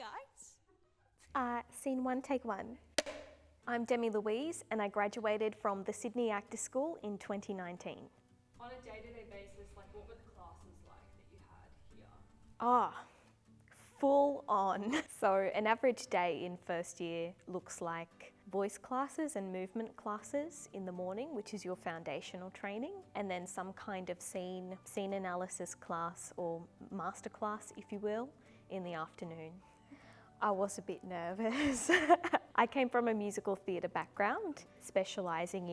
guys. Scene 1, take 1. I'm Demi Louise and I graduated from the Sydney Actor School in 2019. On a day-to-day basis, like what were the classes like that you had here? Full on. So an average day in first year looks like voice classes and movement classes in the morning, which is your foundational training, and then some kind of scene analysis class or master class, if you will, in the afternoon. I was a bit nervous. I came from a musical theatre background, specialising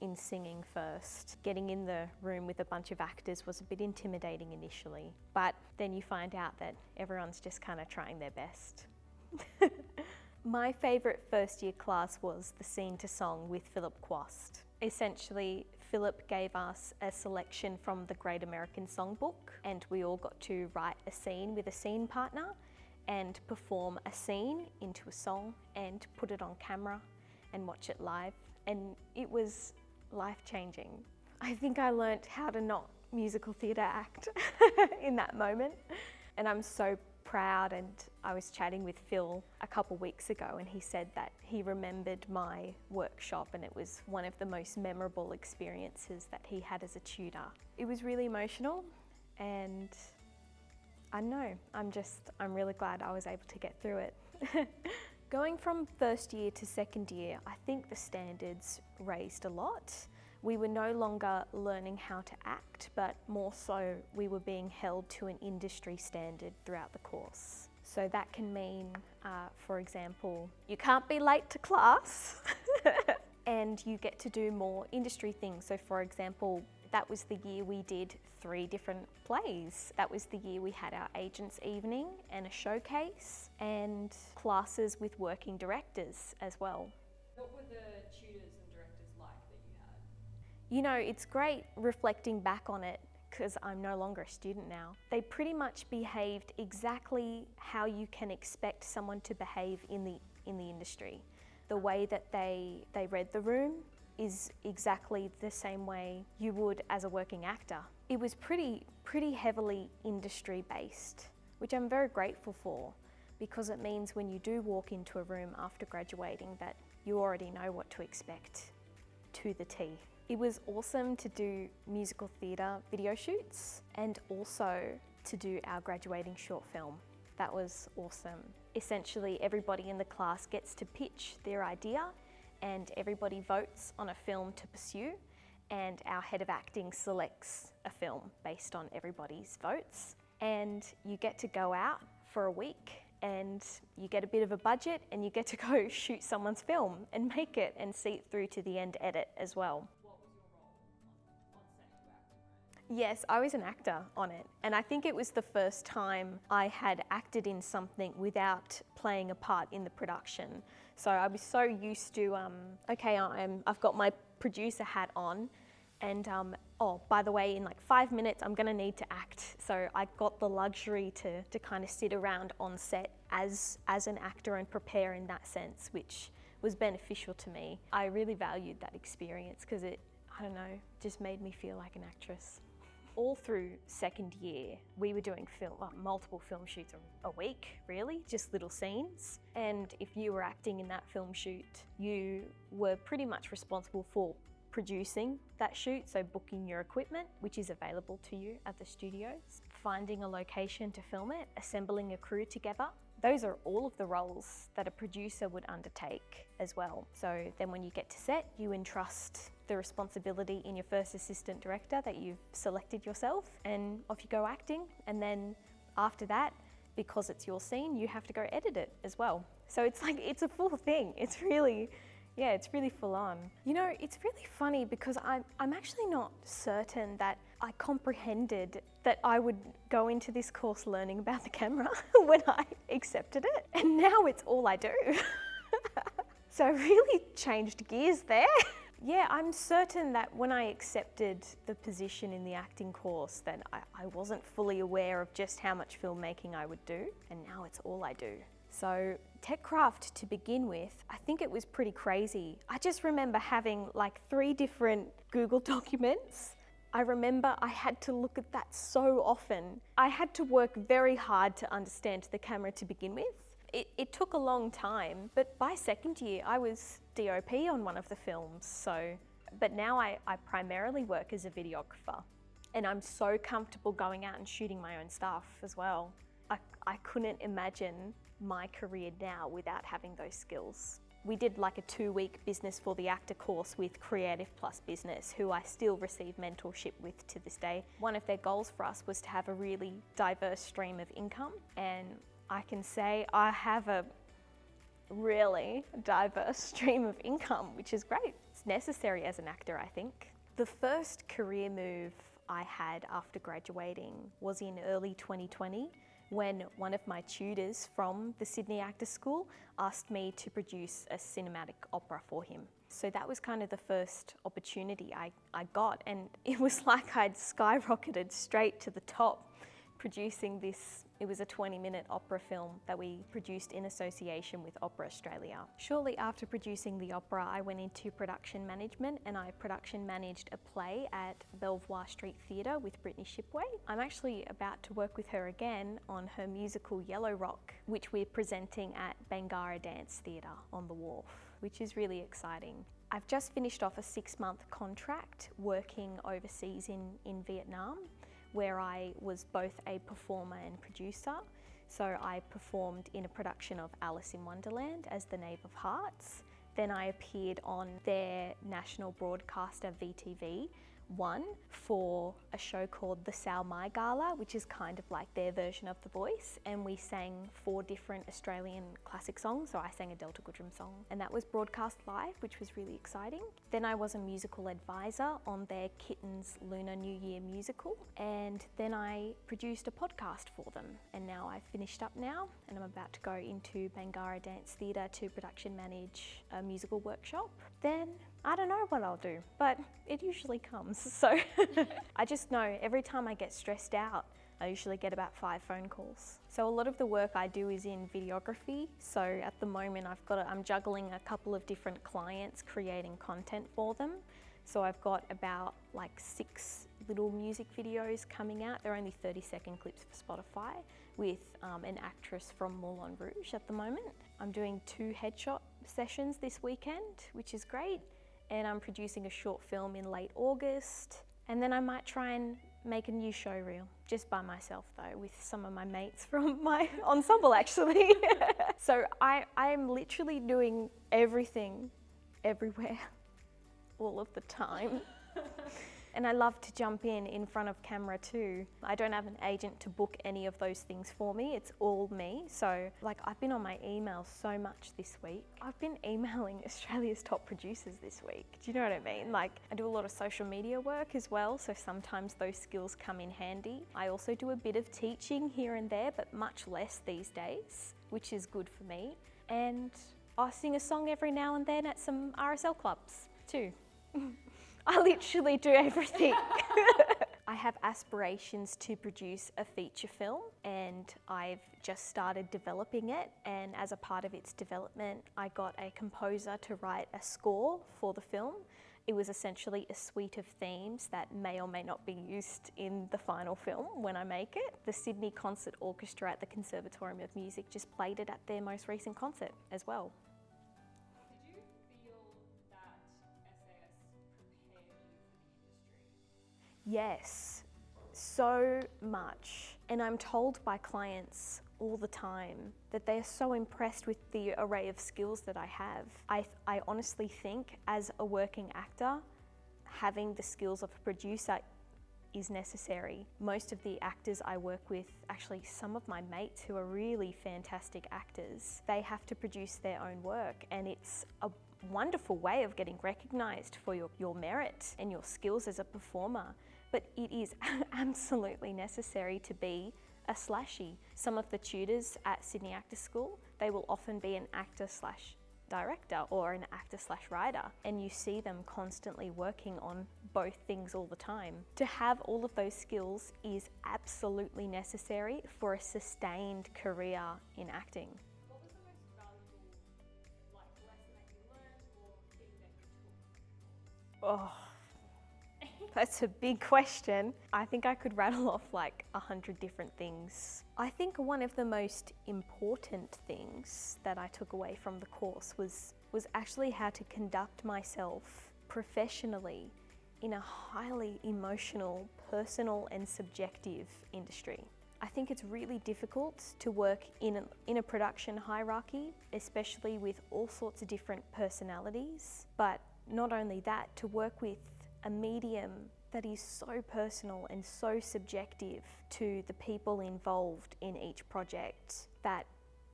in singing first. Getting in the room with a bunch of actors was a bit intimidating initially, but then you find out that everyone's just kind of trying their best. My favourite first year class was the Scene to Song with Philip Quast. Essentially, Philip gave us a selection from the Great American Songbook, and we all got to write a scene with a scene partner and perform a scene into a song and put it on camera and watch it live. And it was life-changing. I think I learnt how to not musical theatre act in that moment. And I'm so proud, and I was chatting with Phil a couple weeks ago and he said that he remembered my workshop and it was one of the most memorable experiences that he had as a tutor. It was really emotional, and I don't know, I'm really glad I was able to get through it. Going from first year to second year, I think the standards raised a lot. We were no longer learning how to act, but more so we were being held to an industry standard throughout the course. So that can mean, for example, you can't be late to class and you get to do more industry things. So for example, that was the year we did 3 different plays. That was the year we had our agents evening and a showcase and classes with working directors as well. What were the tutors and directors like that you had? You know, it's great reflecting back on it because I'm no longer a student now. They pretty much behaved exactly how you can expect someone to behave in the industry. The way that they read the room is exactly the same way you would as a working actor. It was pretty heavily industry based, which I'm very grateful for, because it means when you do walk into a room after graduating that you already know what to expect to the T. It was awesome to do musical theatre video shoots and also to do our graduating short film. That was awesome. Essentially, everybody in the class gets to pitch their idea and everybody votes on a film to pursue, and our head of acting selects a film based on everybody's votes. And you get to go out for a week and you get a bit of a budget and you get to go shoot someone's film and make it and see it through to the end edit as well. What was your role on set you acted? Yes, I was an actor on it, and I think it was the first time I had acted in something without playing a part in the production. So I was so used to, okay, I've got my producer hat on, and oh, by the way, in like 5 minutes, I'm gonna need to act. So I got the luxury to kind of sit around on set as an actor and prepare in that sense, which was beneficial to me. I really valued that experience because it, I don't know, just made me feel like an actress. All through second year, we were doing multiple film shoots a week, really, just little scenes. And if you were acting in that film shoot, you were pretty much responsible for producing that shoot, so booking your equipment, which is available to you at the studios, finding a location to film it, assembling a crew together. Those are all of the roles that a producer would undertake as well. So then when you get to set, you entrust the responsibility in your first assistant director that you've selected yourself, and off you go acting. And then after that, because it's your scene, you have to go edit it as well. So it's like, it's a full thing. It's really full on. You know, it's really funny because I'm actually not certain that I comprehended that I would go into this course learning about the camera when I accepted it. And now it's all I do. So I really changed gears there. Yeah, I'm certain that when I accepted the position in the acting course, that I wasn't fully aware of just how much filmmaking I would do, and now it's all I do. So TechCraft, to begin with, I think it was pretty crazy. I just remember having like 3 different Google documents. I remember I had to look at that so often. I had to work very hard to understand the camera to begin with. It took a long time, but by second year I was DOP on one of the films. So, but now I primarily work as a videographer, and I'm so comfortable going out and shooting my own stuff as well. I couldn't imagine my career now without having those skills. We did like a 2-week business for the actor course with Creative Plus Business, who I still receive mentorship with to this day. One of their goals for us was to have a really diverse stream of income, and I can say I have a really diverse stream of income, which is great. It's necessary as an actor, I think. The first career move I had after graduating was in early 2020, when one of my tutors from the Sydney Actors School asked me to produce a cinematic opera for him. So that was kind of the first opportunity I got, and it was like I'd skyrocketed straight to the top producing this. It was a 20-minute opera film that we produced in association with Opera Australia. Shortly after producing the opera, I went into production management, and I production managed a play at Belvoir St Theatre with Brittany Shipway. I'm actually about to work with her again on her musical Yellow Rock, which we're presenting at Belvoir St Theatre on the Wharf, which is really exciting. I've just finished off a 6-month contract working overseas in Vietnam, where I was both a performer and producer. So I performed in a production of Alice in Wonderland as the Knave of Hearts. Then I appeared on their national broadcaster VTV1 for a show called the Sao Mai Gala, which is kind of like their version of The Voice, and we sang 4 different Australian classic songs. So I sang a Delta Goodrem song, and that was broadcast live, which was really exciting. Then I was a musical advisor on their Kittens Lunar New Year musical, and then I produced a podcast for them, and now I've finished up now, and I'm about to go into Belvoir St Theatre to production manage a musical workshop. Then I don't know what I'll do, but it usually comes. So I just know every time I get stressed out, I usually get about 5 phone calls. So a lot of the work I do is in videography. So at the moment I'm juggling a couple of different clients, creating content for them. So I've got about like 6 little music videos coming out. They're only 30-second clips for Spotify, with an actress from Moulin Rouge at the moment. I'm doing 2 headshot sessions this weekend, which is great. And I'm producing a short film in late August. And then I might try and make a new show reel, just by myself though, with some of my mates from my ensemble actually. So I'm literally doing everything, everywhere, all of the time. And I love to jump in front of camera too. I don't have an agent to book any of those things for me. It's all me. So like I've been on my emails so much this week. I've been emailing Australia's top producers this week. Do you know what I mean? Like I do a lot of social media work as well, so sometimes those skills come in handy. I also do a bit of teaching here and there, but much less these days, which is good for me. And I sing a song every now and then at some RSL clubs too. I literally do everything. I have aspirations to produce a feature film, and I've just started developing it, and as a part of its development I got a composer to write a score for the film. It was essentially a suite of themes that may or may not be used in the final film when I make it. The Sydney Concert Orchestra at the Conservatorium of Music just played it at their most recent concert as well. Yes, so much. And I'm told by clients all the time that they are so impressed with the array of skills that I have. I honestly think as a working actor, having the skills of a producer is necessary. Most of the actors I work with, actually some of my mates who are really fantastic actors, they have to produce their own work, and it's a wonderful way of getting recognised for your merit and your skills as a performer. But it is absolutely necessary to be a slashie. Some of the tutors at Sydney Actors School, they will often be an actor/director or an actor/writer, and you see them constantly working on both things all the time. To have all of those skills is absolutely necessary for a sustained career in acting. What was the most valuable lesson that you learned or thing that you took? Oh, That's a big question. I think I could rattle off like 100 different things. I think one of the most important things that I took away from the course was actually how to conduct myself professionally in a highly emotional, personal and subjective industry. I think it's really difficult to work in a production hierarchy, especially with all sorts of different personalities. But not only that, to work with a medium that is so personal and so subjective to the people involved in each project that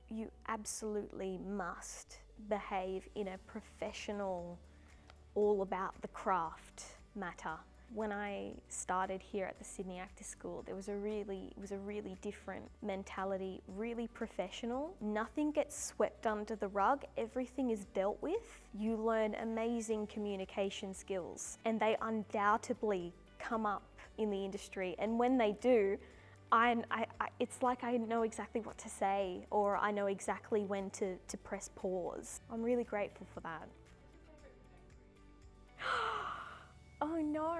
you absolutely must behave in a professional, all about the craft matter. When I started here at the Sydney Actors School, it was a really different mentality, really professional. Nothing gets swept under the rug, everything is dealt with. You learn amazing communication skills and they undoubtedly come up in the industry, and when they do, it's like I know exactly what to say, or I know exactly when to press pause. I'm really grateful for that. Oh no!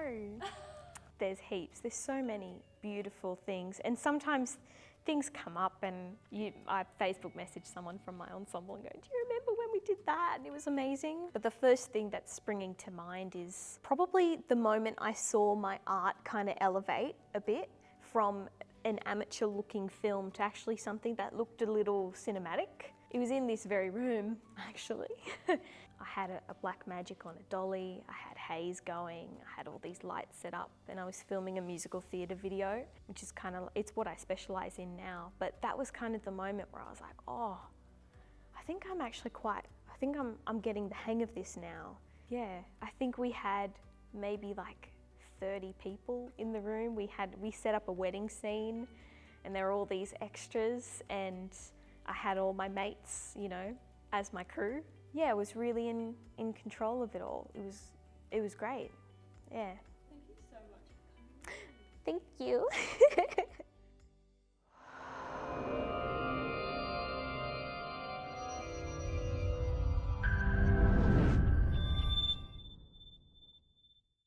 There's heaps. There's so many beautiful things, and sometimes things come up and I Facebook message someone from my ensemble and go, do you remember when we did that? And it was amazing. But the first thing that's springing to mind is probably the moment I saw my art kind of elevate a bit from an amateur looking film to actually something that looked a little cinematic. It was in this very room, actually. I had a black magic on a dolly, I had haze going, I had all these lights set up, and I was filming a musical theatre video, which is it's what I specialise in now. But that was kind of the moment where I was like, oh, I think I'm getting the hang of this now. Yeah, I think we had maybe like 30 people in the room. We set up a wedding scene and there were all these extras, and I had all my mates, as my crew. Yeah, I was really in control of it all. It was great. Yeah. Thank you so much for coming. Thank you.